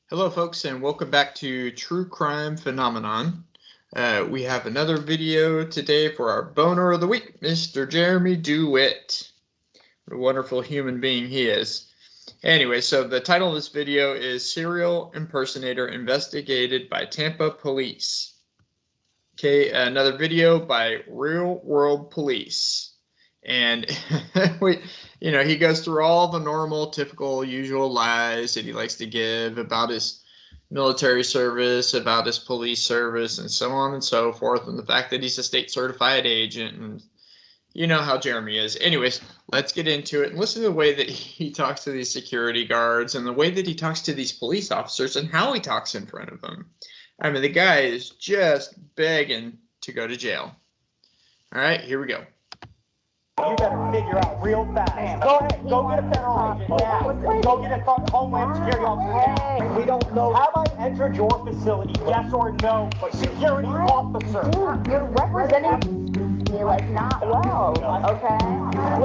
Hello, folks, and welcome back to True Crime Phenomenon. We have another video today for our boner of the week, Mr. Jeremy Dewitte. What a wonderful human being he is. Anyway, so the title of this video is Serial Impersonator Investigated by Tampa Police. Okay, another video by Real World Police. And he goes through all the normal, typical, usual lies that he likes to give about his military service, about his police service, and so on and so forth, and the fact that he's a state certified agent, and you know how Jeremy is. Anyways, let's get into it and listen to the way that he talks to these security guards and the way that he talks to these police officers and how he talks in front of them. I mean, the guy is just begging to go to jail. All right, here we go. You better figure out real fast. Go ahead, go get a federal agent. Yeah. Go get a Homeland Security officer. Hey. We don't know. Have I entered your facility? Yes or no? Security officer. You're representing me like not well, okay?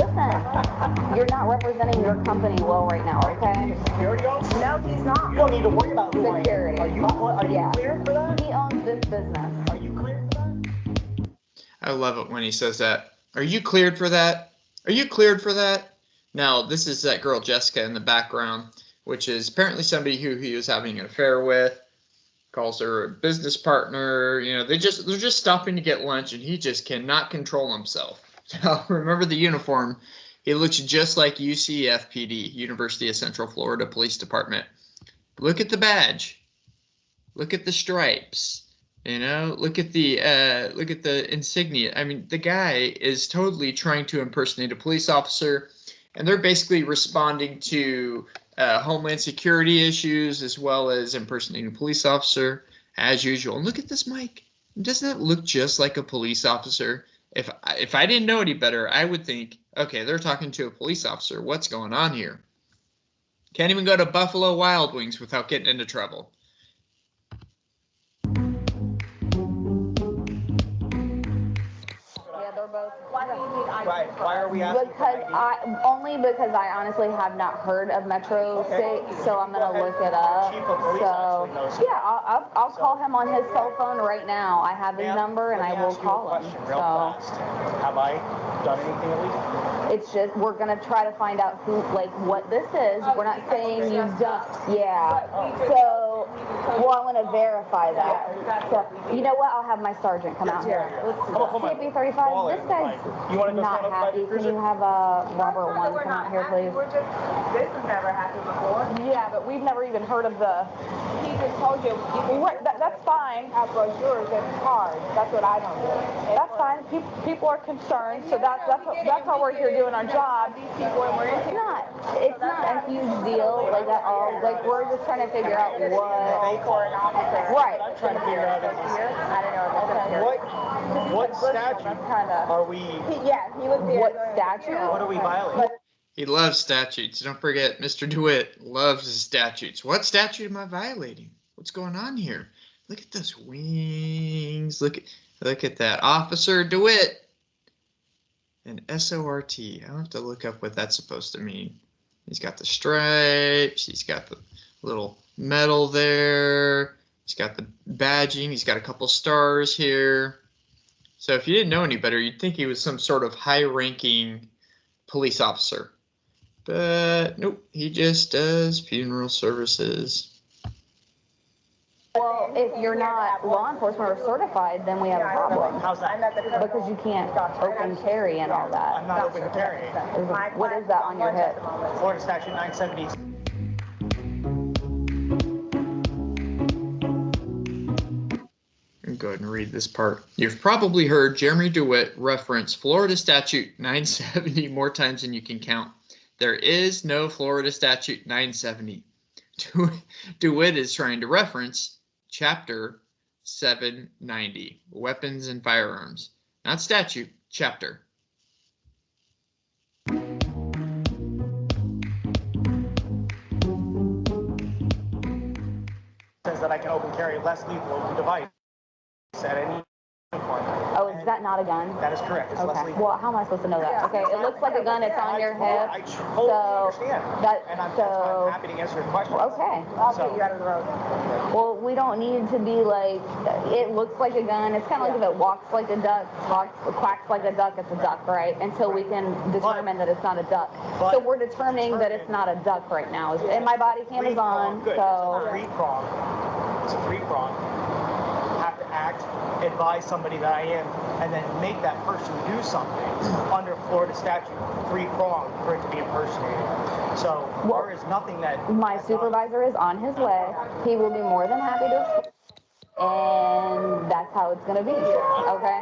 Listen, you're not representing your company well right now, okay? Security officer? No, he's not. You don't need to worry about who Security. I am. Are you cleared for that? He owns this business. Are you cleared for that? I love it when he says that. Are you cleared for that? Are you cleared for that? Now, this is that girl Jessica in the background, which is apparently somebody who he was having an affair with. Calls her a business partner. You know, they're just stopping to get lunch, and he just cannot control himself. Now, remember the uniform. He looks just like UCFPD, University of Central Florida Police Department. Look at the badge. Look at the stripes. You know, look at the insignia. I mean, the guy is totally trying to impersonate a police officer, and they're basically responding to Homeland Security issues as well as impersonating a police officer as usual. And look at this mic. Doesn't that look just like a police officer? If I didn't know any better, I would think, okay, they're talking to a police officer. What's going on here? Can't even go to Buffalo Wild Wings without getting into trouble. Right. Why are we asking? Because I honestly have not heard of Metro State, so I'm gonna look it up. So yeah, I'll call him on his cell phone right now. I have his number and I will call him. So have I done anything illegal? It's just we're gonna try to find out what this is. We're not saying you've done. Yeah. So I want to verify that. So you know what? I'll have my sergeant come out here. CP35. This guy's not happy. Can you have Robert 1 come out here, please? This has never happened before. Yeah, but we've never even heard of the. He just told you. That's fine. Have brochures and cards. That's what I don't do. That's fine. People are concerned, so that's how we're here doing our job. These people and we're It's not a huge deal like at all. Like we're just trying to figure out what. for an officer. Right. I'm trying to figure out I don't know. what statute are we? He was the What statute? What are we violating? He loves statutes. Don't forget, Mr. Dewitte loves his statutes. What statute am I violating? What's going on here? Look at those wings. Look at that. Officer Dewitte. And SORT. I'll have to look up what that's supposed to mean. He's got the stripes. He's got the little medal there. He's got the badging. He's got a couple stars here. So if you didn't know any better, you'd think he was some sort of high-ranking police officer. But nope, he just does funeral services. Well, if you're not law enforcement or certified, then we have a problem. How's that? Because you can't open carry and all that. I'm not open carrying. What is that on your hip? Florida Statute 970. Go ahead and read this part. You've probably heard Jeremy Dewitte reference Florida Statute 970 more times than you can count. There is no Florida Statute 970. Dewitte is trying to reference Chapter 790, Weapons and Firearms. Not statute, chapter. Says that I can open carry less lethal device at any point. Oh, is that not a gun? That is correct. It's less Okay. legal. Well, how am I supposed to know that? Okay, it looks like a gun. It's on your hip. I totally understand. And I'm happy to answer your question. Okay. I'll get you out of the road. Well, we don't need to be like, it looks like a gun. It's kind of like if it walks like a duck, quacks like a duck, it's a duck, right? Until we can determine that it's not a duck. So we're determining that it's not a duck right now. And my body cam is on, Good. so. It's a three-prong. Have to act, advise somebody that I am, and then make that person do something under Florida statute, three-prong for it to be impersonated. So there is nothing that... My supervisor is on his way. He will be more than happy to explain. And that's how it's going to be, okay?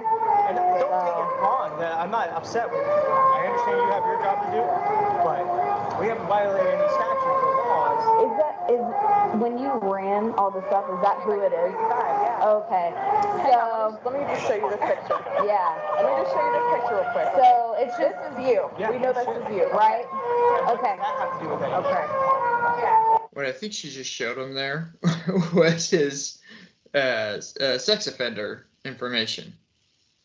And don't take it wrong. I'm not upset with it. I understand you have your job to do, but we haven't violated any statutes or laws. Is when you ran all the stuff, is that who it is? Yeah. Okay. Hang on, let me just show you this picture. Yeah. Let me just show you this picture real quick. So it's This just is you. Yeah, We know this is you. right? Okay. That has to do with anything. Okay. Yeah. What I think she just showed him there was his sex offender information.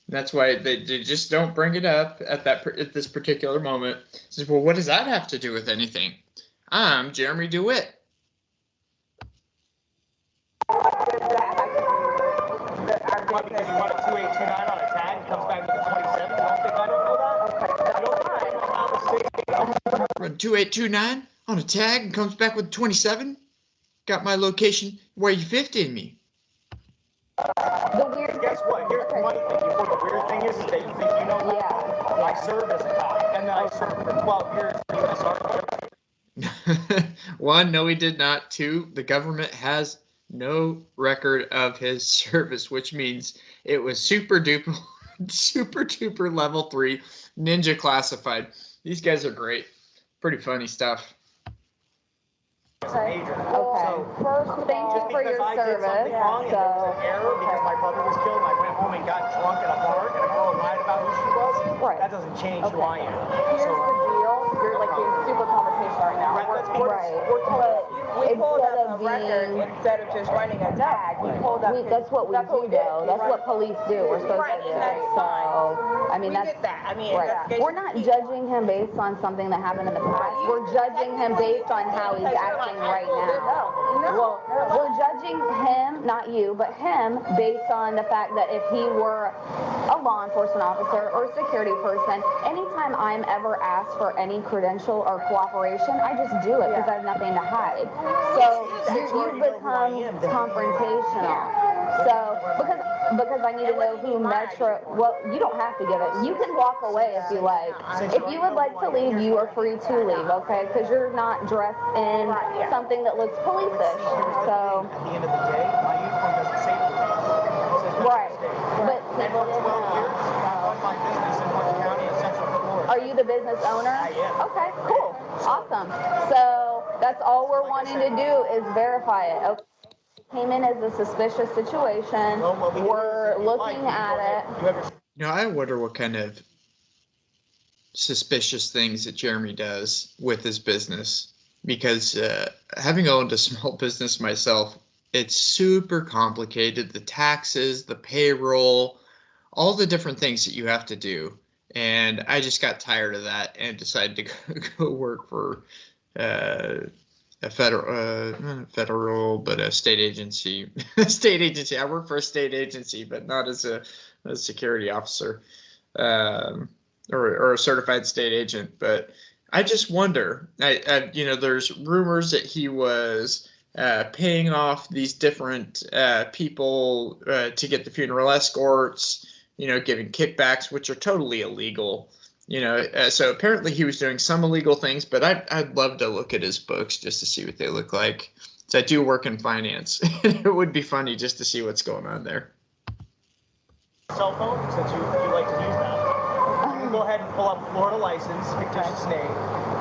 That's why they just don't bring it up at this particular moment. Says, well, what does that have to do with anything? I'm Jeremy Dewitte. What, because you want a 2829 on a tag, it comes back with a 27? You don't think I don't know that? Okay. You don't think I know how the state... Run 2829 on a tag and comes back with 27. Got my location where you 50 me. The weird. Guess what? Here's the funny thing. The weird thing is that you think you know what? Yeah. I served as a cop, and then I served for 12 years in the U.S. Army. One, no, he did not. Two, the government has no record of his service, which means it was super duper level 3 ninja classified. These guys are great. Pretty funny stuff. Major. Okay. First of Thank you all, for your I did something service. wrong and there was an error because my brother was killed and I went home and got drunk at a bar and a girl lied about who she was, Right. that doesn't change who I am. here's the deal. You're like being super confrontational right now. Right, let's be Right. We're told we pulled Instead up of a record being- instead of just running a tag. We pulled up. That's what we do, did. though. That's what police do. We're supposed Right, to do. and that's So, fine. I mean, We that's get that. I mean, right. investigation We're not is key. judging him based on something that happened in the past. We're judging him based on how he's acting right now. Well, we're judging him, not you, but him, based on the fact that if he were a law enforcement officer or a security person, anytime I'm ever asked for any credential or cooperation, I just do it because I have nothing to hide. So you've become confrontational. So because I need to know who Metro. Well, you don't have to give it. You can walk away if you like. If you would like to leave, you are free to leave. Okay, because you're not dressed in something that looks police-ish. So. At the end of the day, my uniform doesn't say police. It says Metro Right. State. But And for 12 years, I run my business in Orange County in Central Florida. are you the business owner? I am. Okay, cool. Awesome. So that's all we're wanting to do is verify it. Okay. Came in as a suspicious situation. Well, what we can do is, We're if you like, looking you can at go it. ahead. You have your I wonder what kind of suspicious things that Jeremy does with his business, because having owned a small business myself, it's super complicated. The taxes, the payroll, all the different things that you have to do. And I just got tired of that and decided to go work for a federal, but a state agency. State agency. I work for a state agency, but not as a security officer or a certified state agent. But I just wonder. There's rumors that he was paying off these different people to get the funeral escorts. Giving kickbacks, which are totally illegal. So apparently he was doing some illegal things, but I'd love to look at his books just to see what they look like. So I do work in finance. It would be funny just to see what's going on there. cell phone, since you like to use that. You can go ahead and pull up Florida license, fictitious name,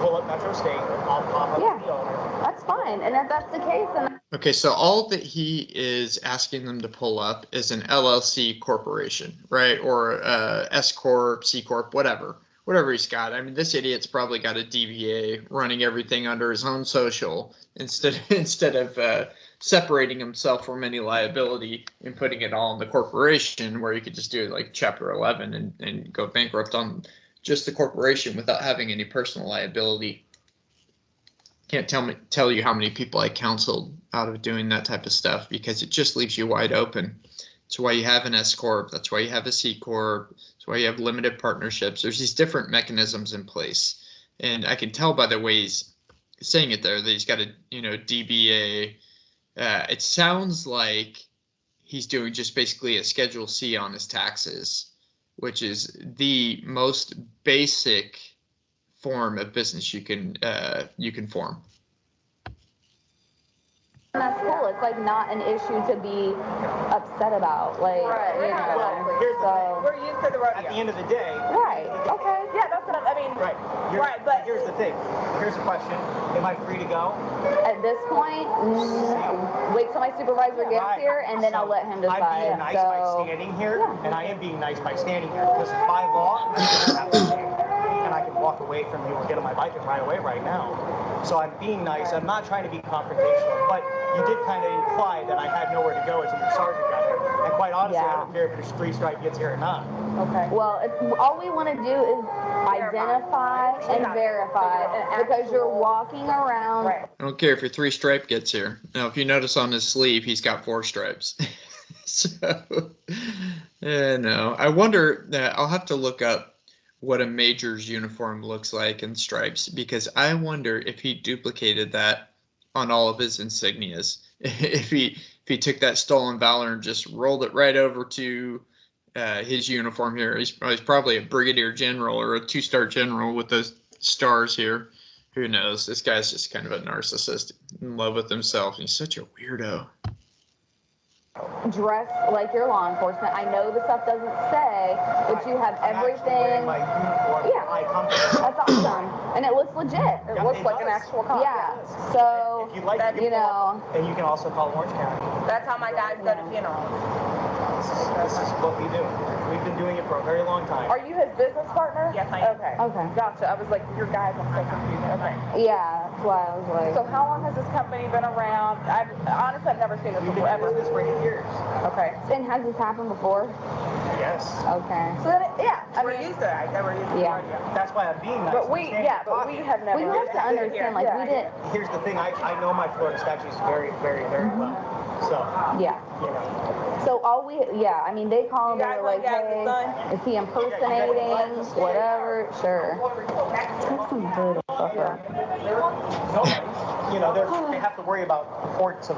pull up Metro State, I'll pop up the owner. That's fine. And if that's the case, then Okay, so all that he is asking them to pull up is an LLC corporation, right? Or S Corp, C Corp, whatever. whatever he's got. I mean, this idiot's probably got a DBA running everything under his own social instead of separating himself from any liability and putting it all in the corporation, where you could just do it like Chapter 11 and go bankrupt on just the corporation without having any personal liability. Can't tell you how many people I counseled out of doing that type of stuff, because it just leaves you wide open. That's why you have an S corp. That's why you have a C corp. That's why you have limited partnerships. There's these different mechanisms in place, and I can tell by the way he's saying it there that he's got a DBA. It sounds like he's doing just basically a Schedule C on his taxes, which is the most basic form of business you can form. And that's cool. It's like not an issue to be upset about. Like, Here's the thing. We're used to the rodeo. At the end of the day. Right. Okay. Yeah, that's what I mean. Right. But here's the thing. Here's the question. Am I free to go? At this point, wait till my supervisor gets here, and then I'll let him decide. I'm being nice by standing here, and I am being nice by standing here, because by law, I have to stand. And I can walk away from you or get on my bike and ride away right now. So I'm being nice. I'm not trying to be confrontational, but you did kind of imply that I had nowhere to go until your sergeant got here. And quite honestly, I don't care if your street stripe gets here or not. Okay. Well, all we want to do is identify and verify, because you're walking around. Right. I don't care if your 3 stripe gets here. Now, if you notice on his sleeve, he's got 4 stripes. So, no. I wonder, I'll have to look up what a major's uniform looks like in stripes, because I wonder if he duplicated that on all of his insignias. If he took that stolen valor and just rolled it right over to his uniform here. He's probably a brigadier general or a 2-star general with those stars here. Who knows? This guy's just kind of a narcissist, in love with himself. He's such a weirdo. Dress like your law enforcement. I know the stuff doesn't say, but you have everything. My uniform. Yeah, that's awesome, and it looks legit. It looks like an actual cop. Yeah. So If you like, you know. And you can also call Orange County. That's how my guys go to funerals. This is what we do. We've been doing it for a very long time. Are you his business partner? Yes, I am. Okay. Gotcha. I was like, your guys, I'm so confused. Okay. Yeah, that's why I was like. So how long has this company been around? Honestly, I've never seen this We've before, been ever. doing this for 8 years. Okay. And has this happened before? Yes. Okay. So then, We're used to it. I never used to Yeah. rodeo. That's why I'm being nice. But we have never. We have to understand, like, we didn't. Here's the thing. I know my Florida statutes very, very, very well. So, Yeah. you know. So I mean, they call him, You they guys were like, like that, hey, son? is he impersonating? Whatever, sure. That's some brutal fucker. You know, they have to worry about reports of.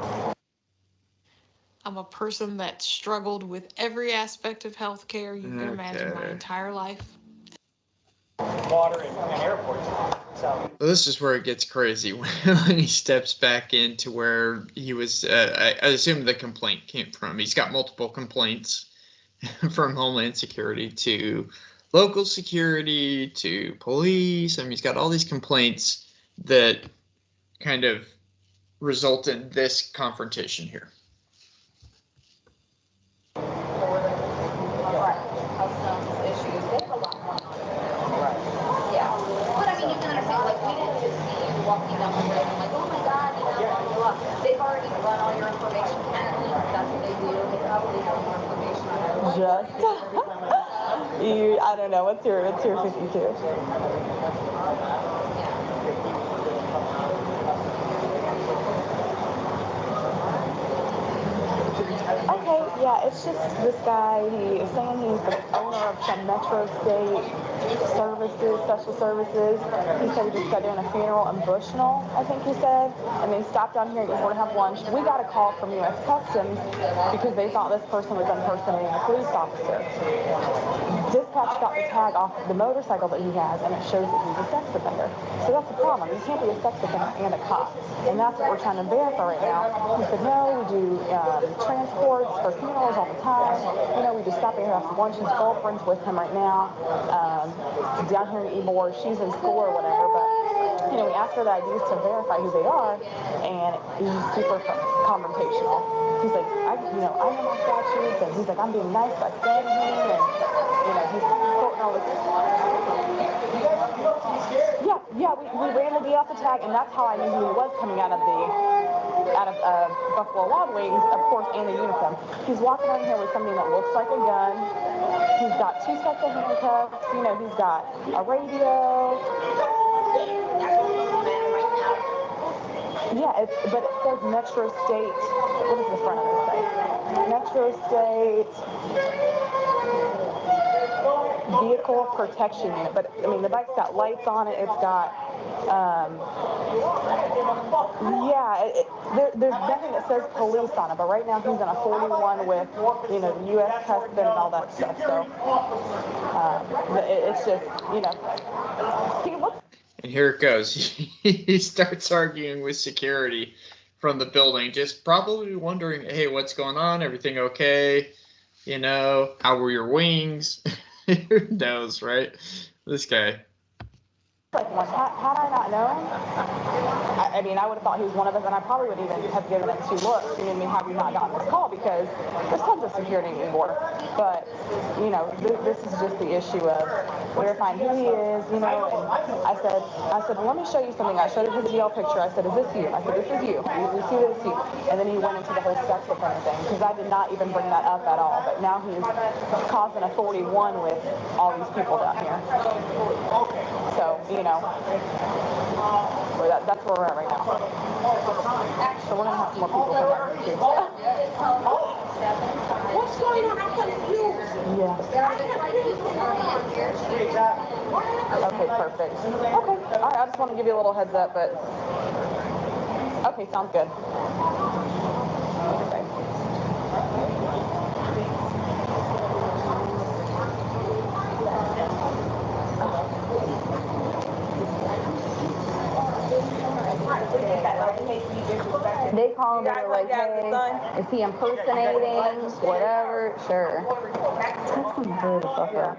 I'm a person that struggled with every aspect of healthcare you can imagine my Okay. entire life. Water and airports. So Well, this is where it gets crazy when he steps back into where he was. I assume the complaint came from. He's got multiple complaints from Homeland Security to local security to police. I mean, he's got all these complaints that kind of result in this confrontation here. Yeah. But I mean, you can understand, like, we didn't just see you walking down the road and like, oh my God, blah, blah, blah. They've already run all your information. That's what they do. They probably have more information on everyone. I don't know. What's your 52? Okay, yeah, it's just this guy, he is saying he's the owner of some Metro State services, special services. He said he just got doing a funeral in Bushnell, I think he said, and they stopped down here and we're gonna have lunch. We got a call from U.S. Customs because they thought this person was impersonating a police officer. Dispatch got the tag off the motorcycle that he has, and it shows that he's a sex offender. So that's the problem. You can't be a sex offender and a cop. And that's what we're trying to verify right now. He said, no, we do transports for funerals all the time. You know, we just stop here and have some lunch. His girlfriend's with him right now, down here in Ybor. She's in school or whatever, but we asked for the IDs to verify who they are, and he's super confrontational. He's like, I know my statutes, and he's like, I'm being nice by standing here, and, he's quoting all this. Yeah, we ran the D off the tag, and that's how I knew who he was coming out of Buffalo Wild Wings, of course, in the uniform. He's walking around here with something that looks like a gun. He's got 2 sets of handcuffs. He's got a radio. Yeah, but it says Metro State. What does the front of it say? Metro State Vehicle Protection Unit. But the bike's got lights on it. It's got, there's nothing that says police on it. But right now he's in a 41 with, the U.S. husband and all that stuff. So it's just, he looks. And here it goes. He starts arguing with security from the building, just probably wondering, hey, what's going on? Everything okay? How were your wings? Who knows, right? This guy. Had I not known, I would have thought he was one of us, and I probably would even have given him 2 looks. Have you not gotten this call? Because there's tons of security anymore. But, this is just the issue of verifying who he is, and I said, well, let me show you something. I showed him his DL picture. I said, is this you? I said, this is you. We see that it's you. And then he went into the whole sex offender thing, because I did not even bring that up at all. But now he's causing a 41 with all these people down here. So, that's where we're at right now. So we're going to have some more people come back here too. What's going on? I'm confused. Yeah. Okay, perfect. Okay. All right, I just want to give you a little heads up, but... Okay, sounds good. Okay. They call me like, hey, is he impersonating? Whatever, sure. Hurry the fuck up.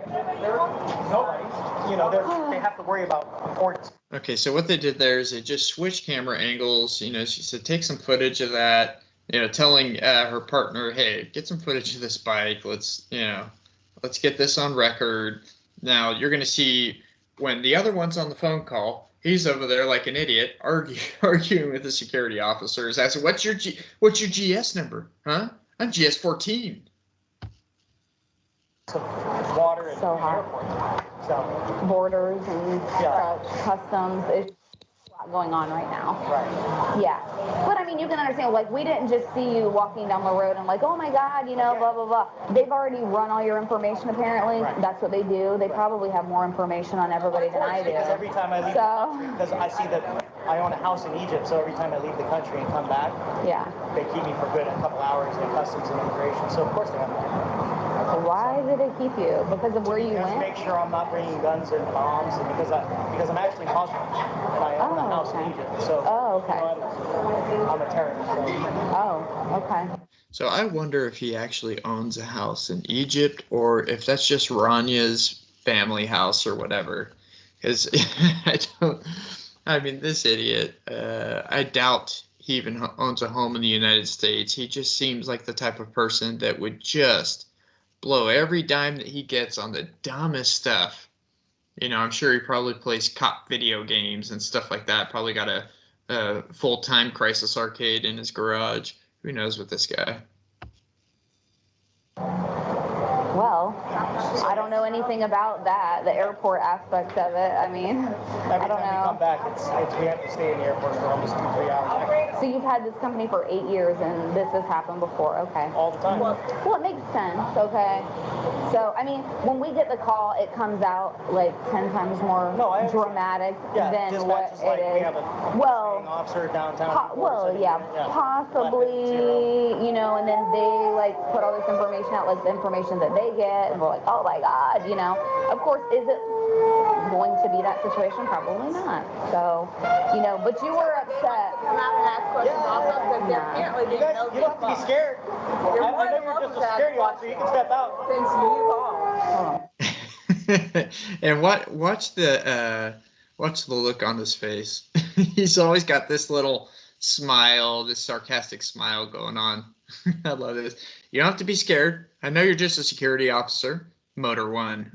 They have to worry about importance. Okay, so what they did there is they just switched camera angles. She said, take some footage of that, telling her partner, hey, get some footage of this bike. Let's get this on record. Now, you're going to see when the other one's on the phone call, he's over there like an idiot, arguing with the security officers. I said, "What's your GS number? Huh? I'm GS 14." Water and So hot. So Borders and such, customs. It's a lot going on right now. right. Yeah. But you can understand, we didn't just see you walking down the road and oh my God, blah, blah, blah. They've already run all your information apparently. Right. That's what they do. They probably have more information on everybody than I do. Because every time I leave, because I see that I own a house in Egypt, so every time I leave the country and come back, Yeah. they keep me for good a couple hours in customs and immigration. So of course they have to. Why do they keep you? Because of where you Just went? make sure I'm not bringing guns and bombs, and because I'm actually Muslim and I own a house in Egypt. So okay. I'm a terrorist. So. Oh, okay. So I wonder if he actually owns a house in Egypt or if that's just Ranya's family house or whatever. Because this idiot, I doubt he even owns a home in the United States. He just seems like the type of person that would just blow every dime that he gets on the dumbest stuff. I'm sure he probably plays cop video games and stuff like that. Probably got a full-time Crisis Arcade in his garage. Who knows with this guy? Well, I don't know anything about that, the airport aspect of it. Every I don't time we come know. back, we have to stay in the airport for almost 2-3 hours. So you've had this company for 8 years and this has happened before, okay. All the time. Well, it makes sense, okay. So, when we get the call, it comes out 10 times more dramatic than what it is. We have a officer downtown. Possibly, and then they put all this information out, the information that they get, and we're like, oh my God, Of course, is it going to be that situation? Probably not. So, but you were upset. I'm not going to ask questions also because apparently they know You don't have to be scared. I know you're just a security officer. You can step out. Since you called. And watch the Watch the look on his face. He's always got this little smile, this sarcastic smile going on. I love this. You don't have to be scared. I know you're just a security officer. Motor One.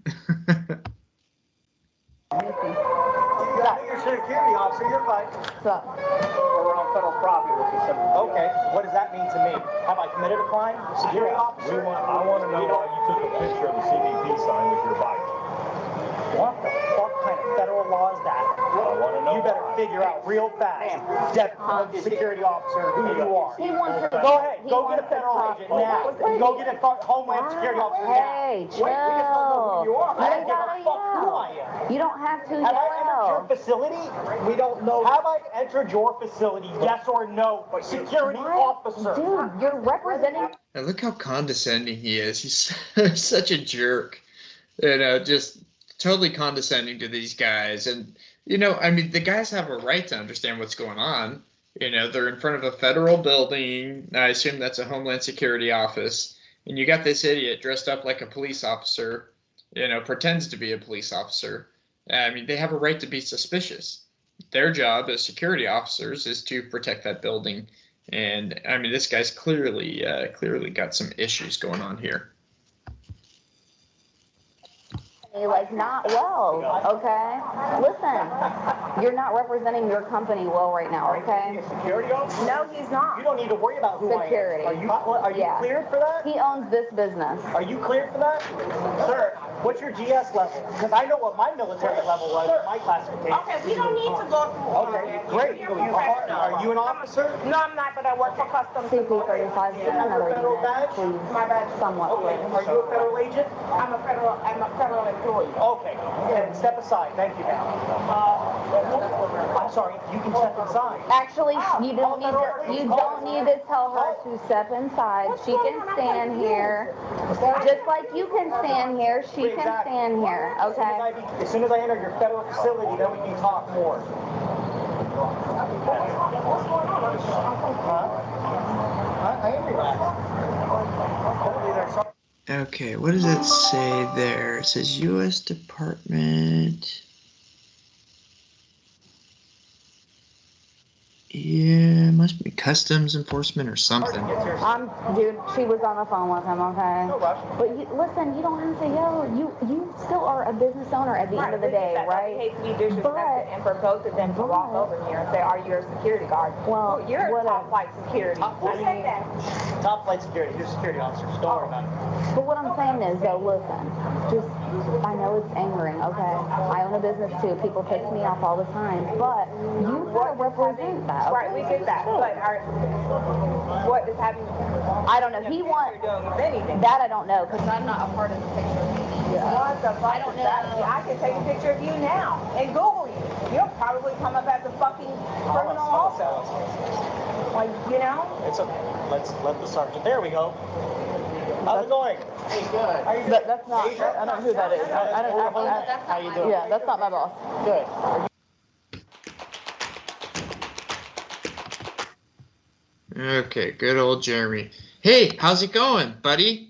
You're a security officer, you're fine. We're on federal property with you. Okay, what does that mean to me? Have I committed a crime? Security officer? I want to know why you took a picture of the CBP sign with your bike. What the fuck kind of federal law is that? I want to know. You better figure out real fast, Deputy Security Officer, who you are. He wants to Go ahead, go get a wants to federal talk. agent now. Go get a Homeland Security Officer now. Hey, chill. Wait, we just don't know who you are. I don't give a gotta fuck who yell. I am. You don't have to Have I entered your yell. facility? We don't know. Have I entered your facility? Yes or no? Security officer. Dude, you're representing. And look how condescending he is. He's such a jerk. Just totally condescending to these guys. And, I mean, the guys have a right to understand what's going on. They're in front of a federal building. I assume that's a Homeland Security office. And you got this idiot dressed up like a police officer, pretends to be a police officer. I mean, they have a right to be suspicious. Their job as security officers is to protect that building. And, I mean, this guy's clearly got some issues going on here. Like, not well, okay? Listen, you're not representing your company well right now, okay? Security officer? No, he's not. You don't need to worry about who Security. I am. Are you Yeah. cleared for that? He owns this business. Are you cleared for that? Sir, what's your GS level? Because I know what my military level was, my classification. Okay, we don't need to go through all Okay, that. great. You're professional. Are you an officer? No, I'm not, but I work for Customs. CP35, give me another Federal unit, badge? please. My badge. Somewhat, Okay, please. are you a federal agent? I'm a federal employee. Okay, and step aside, thank you, ma'am. I'm sorry, you can step inside. Actually, you don't need to tell her to step inside. She can stand here. Just like you can stand here, she can stand here, okay? As soon as I enter your federal facility, then we can talk more. I am relaxed. Hopefully they're sorry. Okay, what does it say there? It says U.S. Department. Yeah, must be Customs Enforcement or something. Dude, she was on the phone with him, okay? No rush. But listen, you don't have to yell. You still are a business owner at the end of the day, I right? hate to be disrespected and for both of them to walk over here and say, "Are you a security guard?" Well, you're a what top flight security. Who said that? Top flight security, you're security officers, don't worry about it. But what I'm saying is, though, listen, I know it's angering, okay? I own a business too. People piss me off all the time, but you gotta represent that. Right, we get that. But what is happening? I don't know. He wants anything. that. I don't know because I'm not a part of the picture. What the fuck? I don't know. I can take a picture of you now and Google you. You'll probably come up as a fucking criminal also. Like, It's okay. Let's let the sergeant. There we go. How's it going? Hey, good. How you doing? That's not. I don't know who that is. I don't. How you doing? Yeah, that's not my boss. Good. Okay, good old Jeremy. Hey, how's it going, buddy?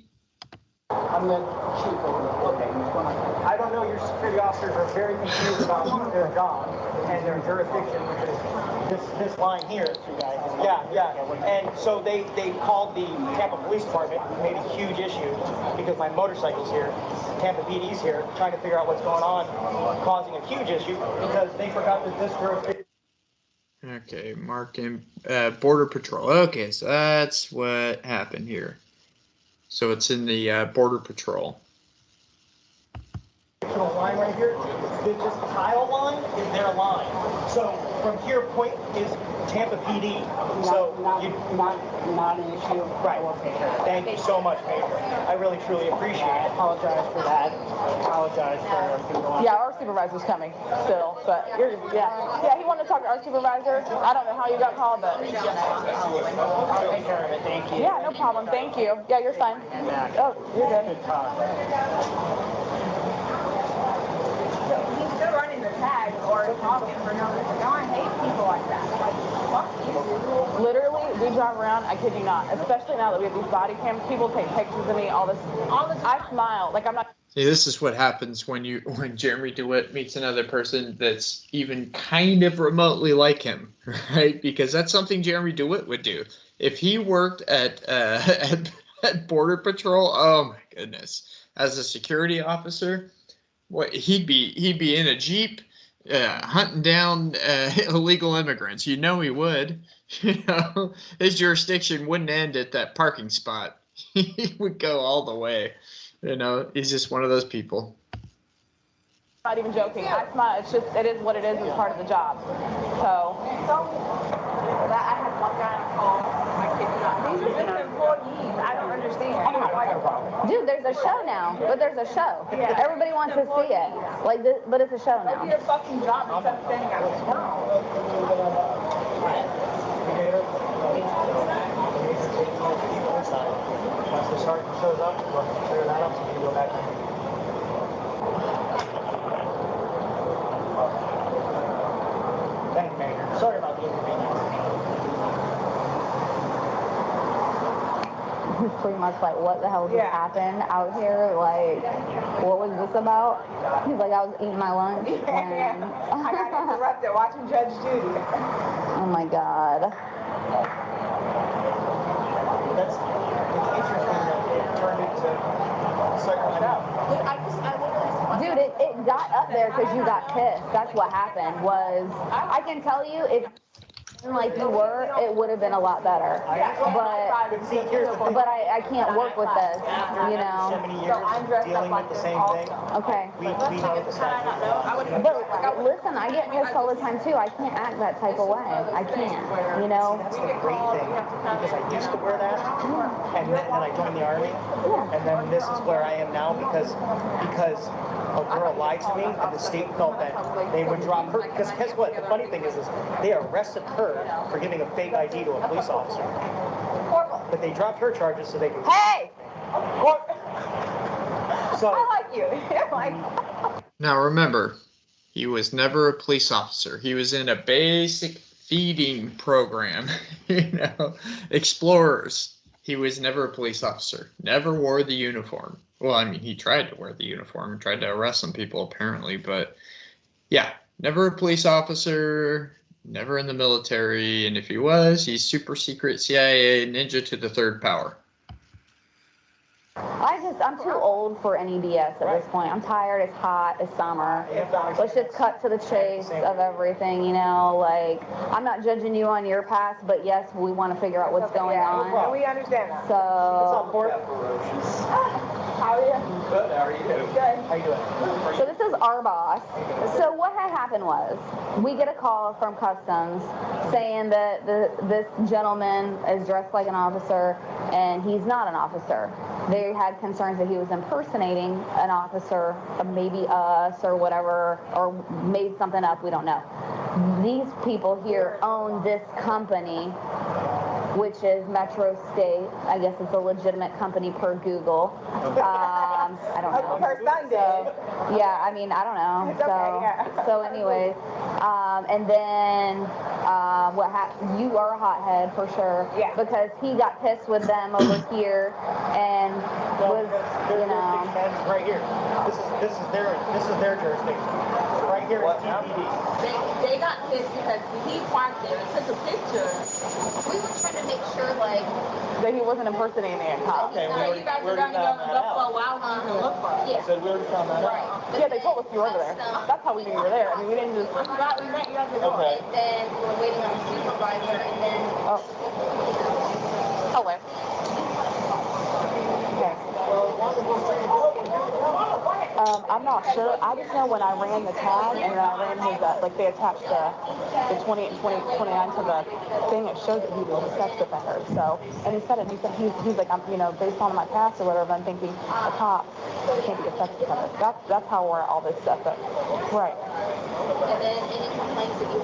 I'm the chief over there. Okay. I don't know, your security officers are very confused about their job and their jurisdiction, which is this line here. Yeah. And so they called the Tampa Police Department, made a huge issue because my motorcycle's here. Tampa PD's here, trying to figure out what's going on, causing a huge issue because they forgot that this jurisdiction. Okay, marking Border Patrol. Okay, so that's what happened here. So it's in the Border Patrol. Line right here, this tile line is their line. So from here, point is Tampa PD. So not an issue. Right. Thank you so much, Major. I really truly appreciate it. I apologize for that. Apologize for everything going on. Yeah, our supervisor's coming still, but yeah, he wanted to talk to our supervisor. I don't know how you got called, but I'll take care of it. Thank you. yeah, no problem. Thank you. Yeah, you're fine. Oh, you're good. Good talk. he's still running the tag or talking for no reason. No, I hate people like that. Like, fuck you. Literally, we drive around. I kid you not. Especially now that we have these body cams, people take pictures of me. All this. I smile like I'm not. See, this is what happens when Jeremy Dewitte meets another person that's even kind of remotely like him, right? Because that's something Jeremy Dewitte would do if he worked at Border Patrol. Oh my goodness, as a security officer, what he'd be in a Jeep, hunting down illegal immigrants. You know he would. You know, his jurisdiction wouldn't end at that parking spot. He would go all the way. You know, he's just one of those people. Not even joking. It's not. It's just. It is what it is. It's part of the job. So. I had one guy on call. These are just employees. I don't understand. Dude, there's a show now, but there's a show. Everybody wants to see it. Like this, but it's a show now. Do your fucking job instead of saying I was wrong. Once the sergeant shows up, we'll clear that up so we can go back in. Thank you, Major. Sorry about the inconvenience. He's pretty much like, what the hell just happened out here? Like, what was this about? He's like, I was eating my lunch. And I got interrupted watching Judge Judy. oh my God. It's interesting that it turned into Dude, it got up there because you got pissed. That's what happened. Was I can tell you if like you were, it would have been a lot better. But I can't work with this, you know. So many years dealing with the same thing. Okay. We know the same. But listen, I get pissed all the time too. I can't act that type of way. I can't, you know. That's the great thing, because I used to wear that, and then I joined the Army, and then this is where I am now because a girl lied to me, and the state felt that they would drop her. Because guess what? The funny thing is they arrested her for giving a fake ID to a police officer, but they dropped her charges so they could. Hey! So I like you. Now remember, he was never a police officer. He was in a basic feeding program, you know, explorers. He was never a police officer, never wore the uniform. Well, I mean, he tried to wear the uniform and tried to arrest some people apparently, but yeah, never a police officer, never in the military, and if he was, he's super secret CIA ninja to the third power. I'm too old for any BS at this point. I'm tired, it's hot, it's summer. Let's just cut to the chase of everything, you know, like, I'm not judging you on your past, but yes, we want to figure out what's going on. We understand that. So, How are you? good. How are you? Good. How you doing? so this is our boss. So what had happened was, we get a call from Customs saying that this gentleman is dressed like an officer, and he's not an officer. They had concerns that he was impersonating an officer, maybe us or whatever, or made something up, we don't know. These people here own this company, which is Metro State. I guess it's a legitimate company per Google. I don't know. Per Sunday. So, yeah, I mean, I don't know. It's okay, yeah. So anyways, and then you are a hothead for sure. Yeah. Because he got pissed with them over here and was, you know. Jurisdiction right here. This is their jurisdiction. Right here is TPD. They got pissed because he parked there and took a picture. We were trying to make sure, like, That he wasn't impersonating a cop. Okay, you guys were going to go to Buffalo Wild Wings and look for him. I said we already found that out. Right. Yeah, they told us you were over there. That's how we knew you were there. I mean, we didn't just. We met you at the door. Okay. And then we were waiting on the supervisor, and then Oh. Hello. Okay. I'm not sure. I just know when I ran the tag and then I ran his, like they attached the 28 and 29 to the thing, it showed that he was a sex offender. So, and he said it, he's like, I'm, you know, based on my past or whatever, I'm thinking a cop can't be a sex offender. That's how we're all this stuff. But, right. and then any complaints that you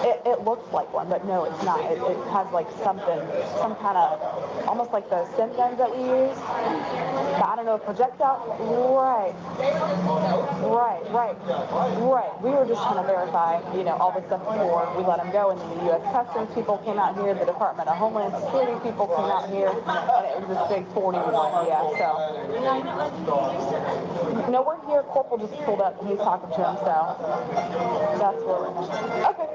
It it looks like one, but no, it's not. It has like something, some kind of, almost like the stem guns that we use. But I don't know, projectile. Right. We were just trying to verify, all this stuff before we let them go, and then the U.S. Customs people came out here, the Department of Homeland Security people came out here, and it was this big 41. Yeah, so. No, we're here. Corporal just pulled up and he's talking to him, so that's where we're. Okay.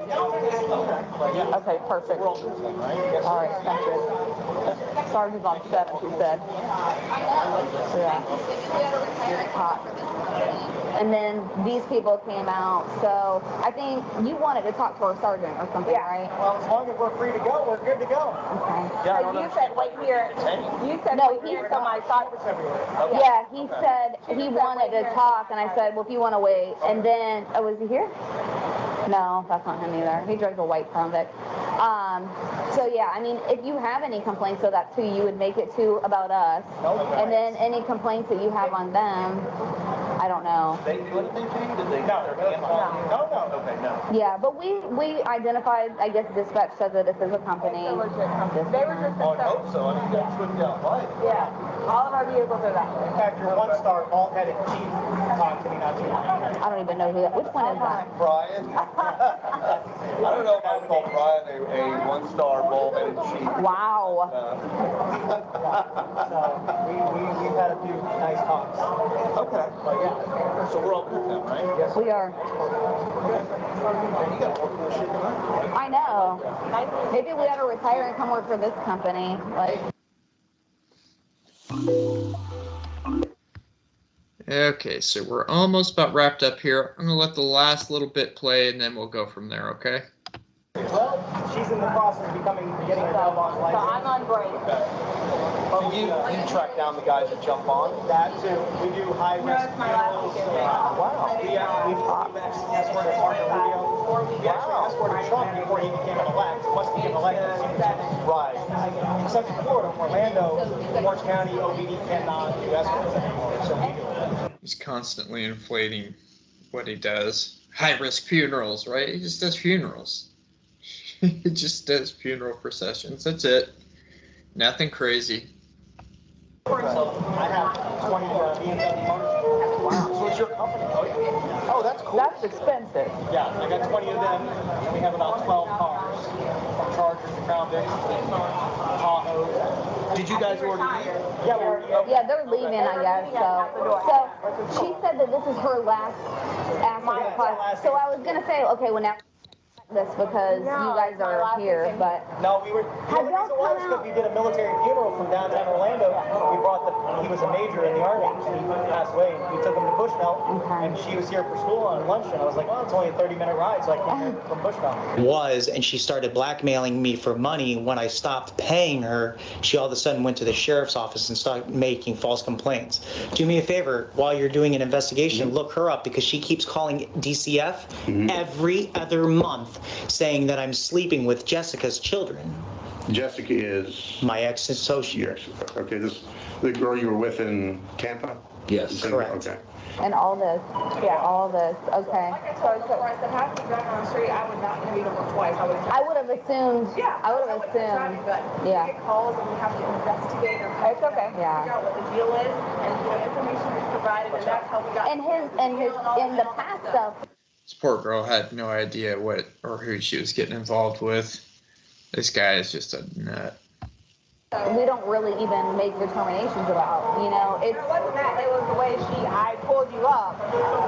Okay, perfect. All right, thank you. Sergeant's on 7, she said. Yeah. Hot. And then these people came out, so I think you wanted to talk to our sergeant or something, right? Well, as long as we're free to go, we're good to go. Okay. So you said wait here. You said No, wait here until my sergeant. Yeah, he said he wanted to talk, and I said, well, if you want to wait. And then, oh, is he here? No, that's not him either. He drives a white Crown Vic. So yeah, I mean, if you have any complaints, so that's who you would make it to about us. And then any complaints that you have on them, I don't know. They do anything to you? Did they? No. Okay, no. Yeah, but we identified, I guess dispatch said that this is a company. They were just. Oh, I hope so. I mean, you got switched out right. Yeah. All of our vehicles are that way. In fact, your one-star bald-headed chief talked to me not too long ago. I don't even know who that. Which one is that? Brian? I don't know if I would call Brian a one-star ball-headed chief. Wow. So we've had a few nice talks. Okay. So we're all good now, right? Yes. We are. You got more cool shit than I do. I know. Maybe we ought to retire and come work for this company. Like. Okay, so we're almost about wrapped up here. I'm gonna let the last little bit play, and then we'll go from there. Okay. Well, she's in the process of getting her Belmont So license. I'm on break. So you track down the guys that jump on? That too. We do high-risk No, it's my last funerals. weekend. Wow. We've actually escorted Marco Rubio. We actually escorted Trump before he became an elect. Once he became elected, Right. except in Florida, Orlando, Orange County, OBD cannot do escorts anymore, so we do it. He's constantly inflating what he does. High-risk funerals, right? He just does funerals. He just does funeral processions. That's it. Nothing crazy. I have 20 BMW motors. Wow. So it's your company? Oh, that's cool. That's expensive. Yeah, I got 20 of them, and we have about 12 cars. From Chargers to Crown Vics to Tahoe. Did you guys already leave? Yeah, we already. Yeah, they're leaving, I guess. So she said that this is her last acid class. So I was gonna say, okay, well now this because you guys are here, but No, we were. The only reason why was because we did a military funeral from downtown Orlando. We brought he was a major in the army. He passed away. And we took him to Bushnell, and she was here for school on lunch. And I was like, well, it's only a 30-minute ride, so I came here from Bushnell. And she started blackmailing me for money. When I stopped paying her, she all of a sudden went to the sheriff's office and started making false complaints. Do me a favor, while you're doing an investigation, look her up, because she keeps calling DCF every other month saying that I'm sleeping with Jessica's children. Jessica is My ex-associate. okay. The girl you were with in Tampa. Yes, correct. Okay. and all this, all this. Okay. Like I told you, if the house was driving on the street, I would not interview them twice. I would have assumed. Yeah, I would have assumed. But Yeah. we get calls and we have to investigate or It's okay. figure out what the deal is, and information is provided, and that's how we got. And in the past stuff. This poor girl had no idea what or who she was getting involved with. This guy is just a nut. We don't really even make determinations about, It wasn't that. It was the way I pulled you up.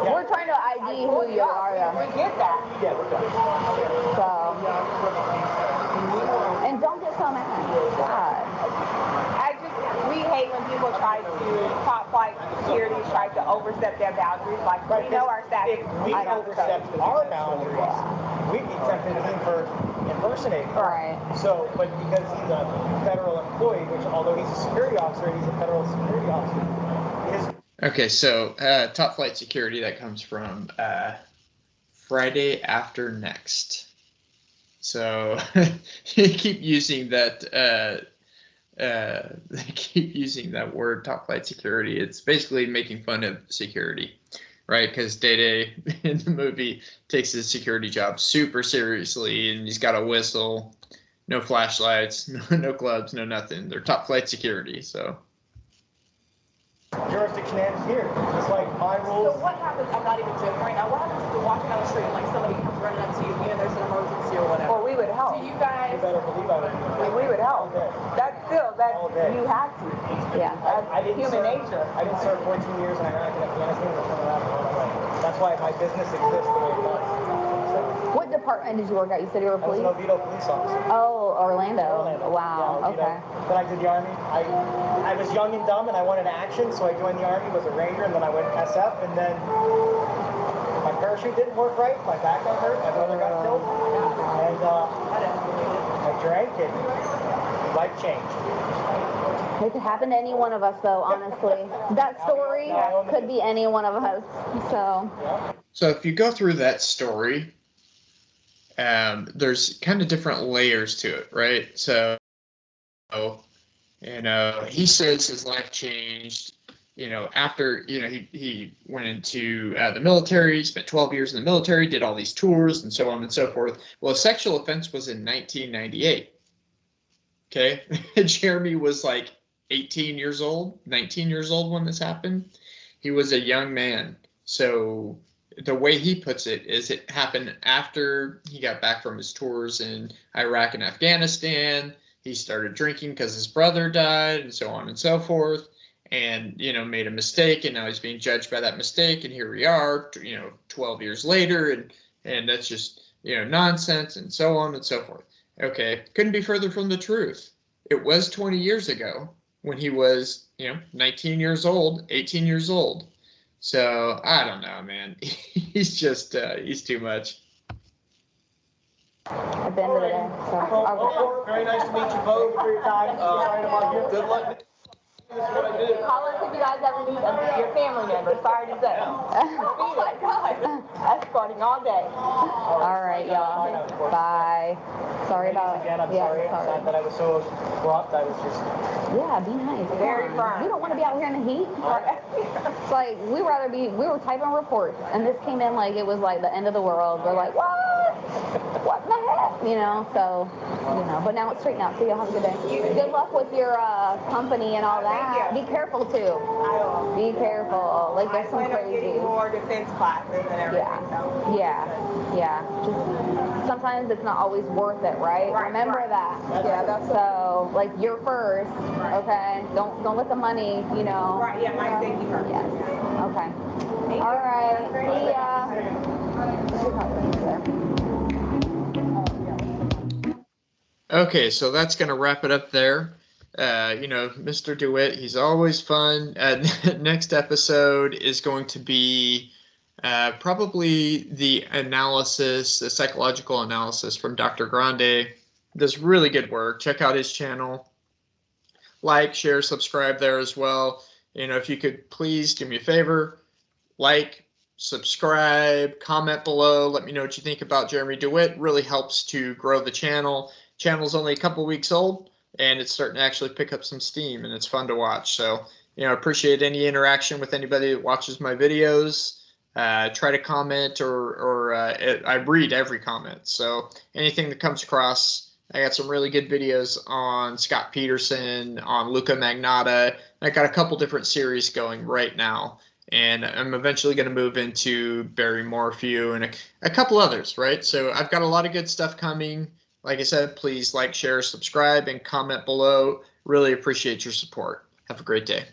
We're trying to ID who you are. We get that. Yeah, we're done. So, and don't get so mad. God. We hate when people try to top flight security try to overstep their boundaries. Like we know our statute. If we overstep our boundaries, we'd be tempted for impersonating. Right. So, but because he's a federal employee, which although he's a security officer, he's a federal security officer. Okay, so top flight security, that comes from Friday after next. So you keep using that. They keep using that word, top flight security. It's basically making fun of security, right? Because Day in the movie takes his security job super seriously, and he's got a whistle, no flashlights, no gloves, no nothing. They're top flight security, so. Jurisdiction ends here. It's like my So rules. what happens, I'm not even joking right now, what happens if you're walking down the street and like somebody comes running up to you, there's an emergency or whatever? Well, we would help. Do you guys, You better believe I would. We would help. That's still, that, All day. you have to. Yeah. I didn't Human serve, nature. I didn't serve 14 years in Iraq and Afghanistan. I turned around and went away. That's why my business exists the way it does. So, What department did you work at? You said you were I was police? an Oviedo police officer. Oh, Orlando. Orlando. Wow. Yeah, Oviedo. Okay. Then I did the Army. I was young and dumb and I wanted action, so I joined the Army, was a Ranger, and then I went SF, and then my parachute didn't work right, my back got hurt, my brother got killed, and I drank and life changed. It could happen to any one of us, though, honestly. That story could be any one of us. So. So if you go through that story, there's kind of different layers to it, right? So, he says his life changed, after, he went into the military, spent 12 years in the military, did all these tours and so on and so forth. Well, a sexual offense was in 1998. Okay. Jeremy was like 18 years old, 19 years old when this happened. He was a young man. So the way he puts it is it happened after he got back from his tours in Iraq and Afghanistan. He started drinking because his brother died and so on and so forth, and, made a mistake, and now he's being judged by that mistake. And here we are, 12 years later, and that's just, nonsense and so on and so forth. Okay. Couldn't be further from the truth. It was 20 years ago when he was, 19 years old, 18 years old. So I don't know, man. He's just, he's too much. At the end of the day. So, Very nice to meet you both for your time. Sorry to bug you. Good luck. This is what I do. Call us if you guys ever need your family member. Sorry to say. Oh my God. That's starting all day. all right, y'all. Bye. Sorry about. Again, I'm yeah, sorry. I'm sad that I was so abrupt. I was just. Yeah, be nice. Very Come on. firm. We don't want to be out here in the heat. It's like we were typing reports, and this came in like it was like the end of the world. We're like, what? What the heck? So, but now it's straightened out. So y'all have a good day. Good luck with your company and all that. Be careful too. Be careful. Like there's some crazy. Getting more defense classes and everything. Yeah. Just sometimes it's not always worth it, right? Remember that. Yeah, that's so. Like you're first, okay? Don't let the money, Right. Yeah, my thank you first. Yes. Okay. All right. See ya. Okay, so that's going to wrap it up there. Mr. Dewitte, he's always fun. Next episode is going to be probably the psychological analysis from Dr. Grande. Does really good work. Check out his channel. Like, share, subscribe there as well. If you could please do me a favor, like, subscribe, comment below. Let me know what you think about Jeremy Dewitte. Really helps to grow the channel. Channel's only a couple weeks old, and it's starting to actually pick up some steam, and it's fun to watch. So, I appreciate any interaction with anybody that watches my videos. Try to comment or I read every comment. So anything that comes across, I got some really good videos on Scott Peterson, on Luca Magnotta. I got a couple different series going right now, and I'm eventually going to move into Barry Morphew and a couple others, right? So I've got a lot of good stuff coming. Like I said, please like, share, subscribe, and comment below. Really appreciate your support. Have a great day.